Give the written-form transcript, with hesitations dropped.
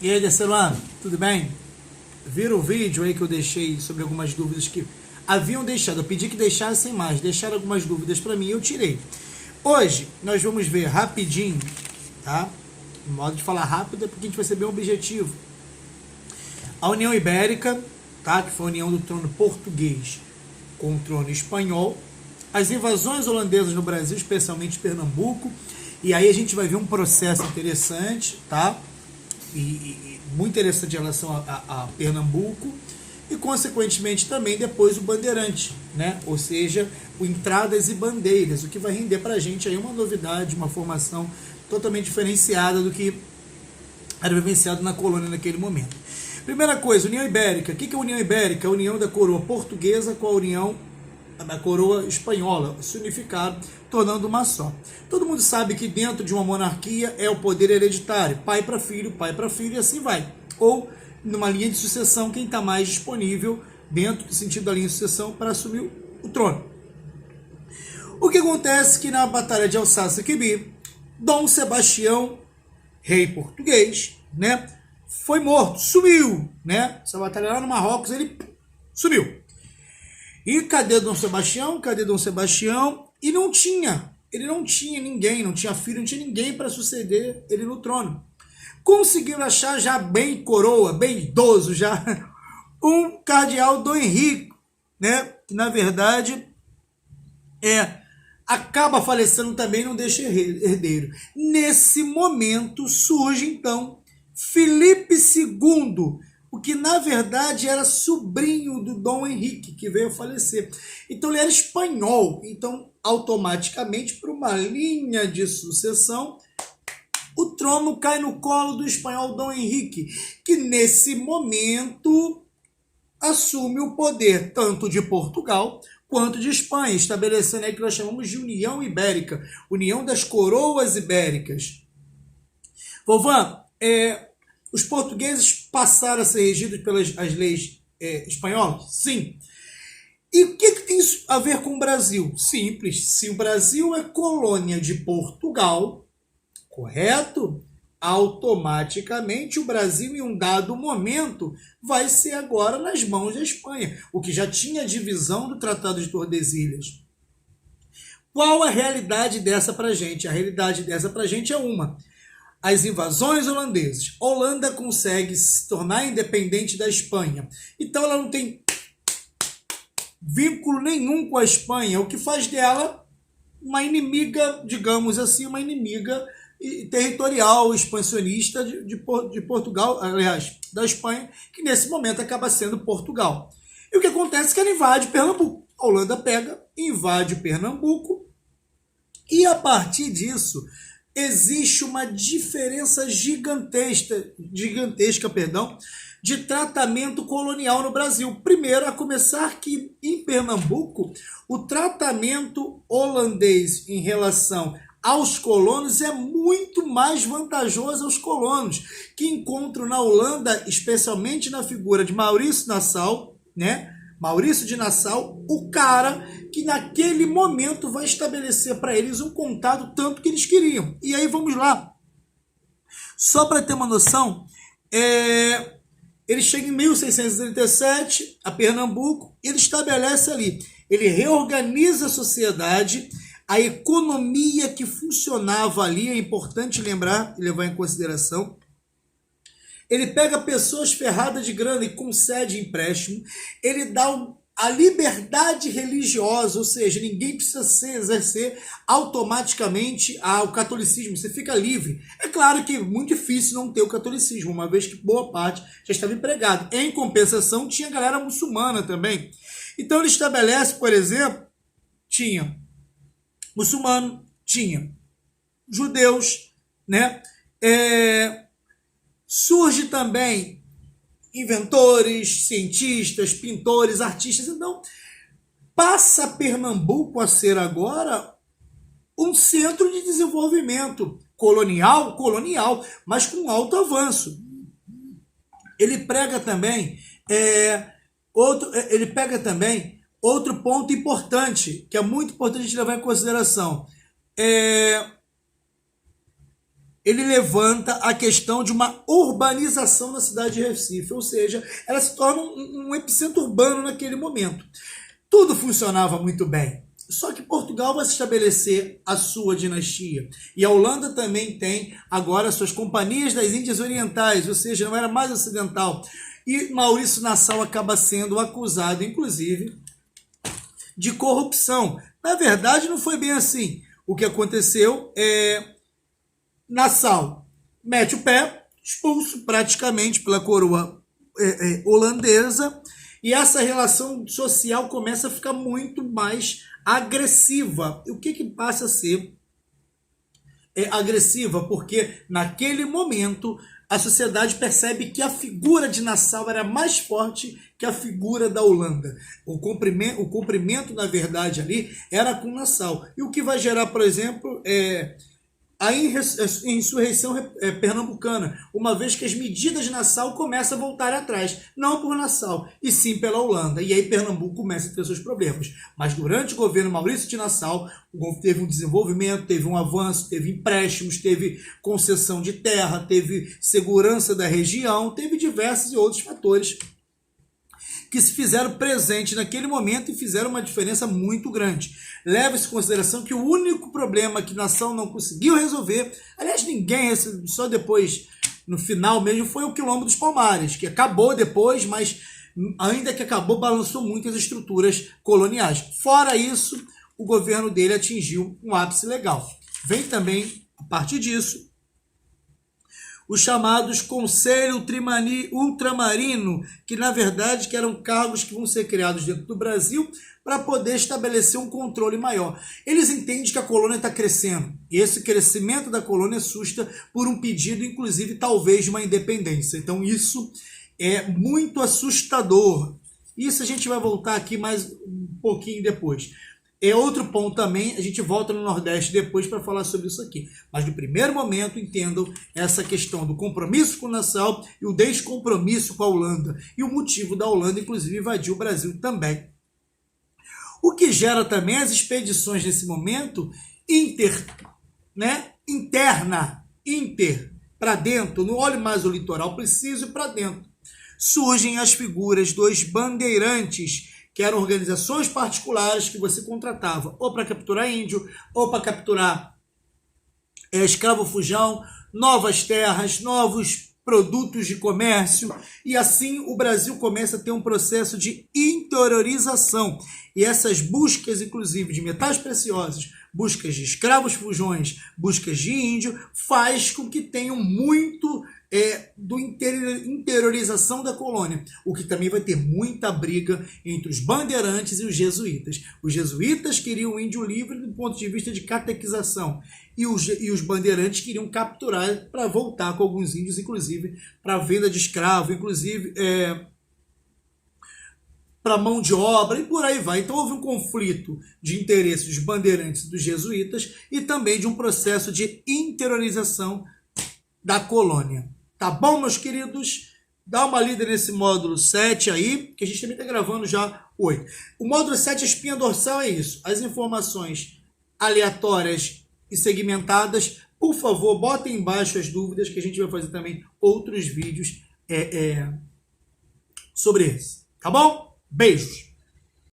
E aí, terceiro ano, tudo bem? Viram o vídeo aí que eu deixei sobre algumas dúvidas que haviam deixado. Eu pedi que deixassem mais, deixaram algumas dúvidas para mim e eu tirei. Hoje nós vamos ver rapidinho, tá? No modo de falar rápido é porque a gente vai ser bem objetivo. A União Ibérica, tá? Que foi a união do trono português com o trono espanhol. As invasões holandesas no Brasil, especialmente Pernambuco. E aí a gente vai ver um processo interessante, tá? E muito interessante em relação a Pernambuco e consequentemente também depois o bandeirante, né? Ou seja, o entradas e bandeiras, o que vai render para a gente aí uma novidade, uma formação totalmente diferenciada do que era vivenciado na colônia naquele momento. Primeira coisa, União Ibérica. O que é a União Ibérica? A união da coroa portuguesa com a união da coroa espanhola, se unificaram, tornando uma só. Todo mundo sabe que dentro de uma monarquia é o poder hereditário, pai para filho e assim vai. Ou numa linha de sucessão, quem está mais disponível dentro do sentido da linha de sucessão para assumir o trono. O que acontece é que na Batalha de Alsácia-Quibi, Dom Sebastião, rei português, né, foi morto, sumiu, né? Essa batalha lá no Marrocos, ele sumiu. E cadê Dom Sebastião? Cadê Dom Sebastião? E ele não tinha ninguém, não tinha filho, não tinha ninguém para suceder ele no trono. Conseguiram achar já bem coroa, bem idoso já, um cardeal Dom Henrique, né? Que na verdade acaba falecendo também, não deixa herdeiro. Nesse momento surge então Filipe II, o que na verdade era sobrinho do Dom Henrique, que veio a falecer. Então ele era espanhol, então automaticamente por uma linha de sucessão, o trono cai no colo do espanhol Dom Henrique, que nesse momento assume o poder tanto de Portugal quanto de Espanha, estabelecendo aí o que nós chamamos de União Ibérica, União das Coroas Ibéricas. Vovan, os portugueses passaram a ser regidos pelas as leis espanholas? Sim. E o que tem isso a ver com o Brasil? Simples. Se o Brasil é colônia de Portugal, correto? Automaticamente o Brasil, em um dado momento, vai ser agora nas mãos da Espanha, o que já tinha divisão do Tratado de Tordesilhas. Qual a realidade dessa para a gente? A realidade dessa para a gente é uma. As invasões holandesas. A Holanda consegue se tornar independente da Espanha. Então ela não tem vínculo nenhum com a Espanha, o que faz dela uma inimiga, digamos assim, uma inimiga territorial, expansionista de Portugal, aliás, da Espanha, que nesse momento acaba sendo Portugal. E o que acontece é que ela invade Pernambuco. A Holanda pega, invade Pernambuco, e a partir disso existe uma diferença gigantesca, de tratamento colonial no Brasil. Primeiro, a começar que em Pernambuco, o tratamento holandês em relação aos colonos é muito mais vantajoso aos colonos, que encontram na Holanda, especialmente na figura de Maurício Nassau, né? Maurício de Nassau, o cara que naquele momento vai estabelecer para eles um contato tanto que eles queriam. E aí vamos lá. Só para ter uma noção, ele chega em 1637 a Pernambuco, ele estabelece ali, ele reorganiza a sociedade, a economia que funcionava ali, é importante lembrar e levar em consideração. Ele pega pessoas ferradas de grana e concede empréstimo. Ele dá a liberdade religiosa, ou seja, ninguém precisa exercer automaticamente o catolicismo, você fica livre. É claro que é muito difícil não ter o catolicismo, uma vez que boa parte já estava empregado. Em compensação, tinha galera muçulmana também. Então ele estabelece, por exemplo, tinha muçulmano, tinha judeus, né? Surge também inventores, cientistas, pintores, artistas. Então, passa Pernambuco a ser agora um centro de desenvolvimento colonial, mas com alto avanço. Ele pega também outro ponto importante, que é muito importante a gente levar em consideração. ele levanta a questão de uma urbanização na cidade de Recife, ou seja, ela se torna um epicentro urbano naquele momento. Tudo funcionava muito bem. Só que Portugal vai se estabelecer a sua dinastia. E a Holanda também tem agora suas companhias das Índias Orientais, ou seja, não era mais ocidental. E Maurício Nassau acaba sendo acusado, inclusive, de corrupção. Na verdade, não foi bem assim. O que aconteceu é Nassau mete o pé, expulso praticamente pela coroa holandesa, e essa relação social começa a ficar muito mais agressiva. O que passa a ser agressiva? Porque naquele momento a sociedade percebe que a figura de Nassau era mais forte que a figura da Holanda. O cumprimento, na verdade, ali era com Nassau. E o que vai gerar, por exemplo, a insurreição pernambucana, uma vez que as medidas de Nassau começam a voltar atrás, não por Nassau, e sim pela Holanda. E aí Pernambuco começa a ter seus problemas. Mas durante o governo Maurício de Nassau, teve um desenvolvimento, teve um avanço, teve empréstimos, teve concessão de terra, teve segurança da região, teve diversos e outros fatores que se fizeram presente naquele momento e fizeram uma diferença muito grande. Leva-se em consideração que o único problema que a nação não conseguiu resolver, aliás, ninguém, só depois, no final mesmo, foi o Quilombo dos Palmares, que acabou depois, mas ainda que acabou, balançou muito as estruturas coloniais. Fora isso, o governo dele atingiu um ápice legal. Vem também, a partir disso, os chamados Conselho Ultramarino, que na verdade que eram cargos que vão ser criados dentro do Brasil para poder estabelecer um controle maior. Eles entendem que a colônia está crescendo, e esse crescimento da colônia assusta por um pedido, inclusive, talvez, de uma independência. Então isso é muito assustador. Isso a gente vai voltar aqui mais um pouquinho depois. É outro ponto também, a gente volta no Nordeste depois para falar sobre isso aqui. Mas no primeiro momento, entendam essa questão do compromisso com o Nassau e o descompromisso com a Holanda. E o motivo da Holanda, inclusive, invadir o Brasil também. O que gera também as expedições nesse momento para dentro, não olhe mais o litoral, preciso ir para dentro. Surgem as figuras dos bandeirantes, que eram organizações particulares que você contratava ou para capturar índio, ou para capturar escravo fujão, novas terras, novos produtos de comércio, e assim o Brasil começa a ter um processo de interiorização. E essas buscas, inclusive, de metais preciosos, buscas de escravos fujões, buscas de índio, faz com que tenham muito do interiorização da colônia, o que também vai ter muita briga entre os bandeirantes e os jesuítas. Os jesuítas queriam o índio livre do ponto de vista de catequização, e os bandeirantes queriam capturar para voltar com alguns índios, inclusive para venda de escravo, inclusive para mão de obra, e por aí vai. Então houve um conflito de interesses dos bandeirantes e dos jesuítas, e também de um processo de interiorização da colônia. Tá bom, meus queridos? Dá uma lida nesse módulo 7 aí, que a gente também está gravando já 8. O módulo 7, a espinha dorsal, é isso. As informações aleatórias e segmentadas. Por favor, botem embaixo as dúvidas, que a gente vai fazer também outros vídeos sobre esse. Tá bom? Beijos!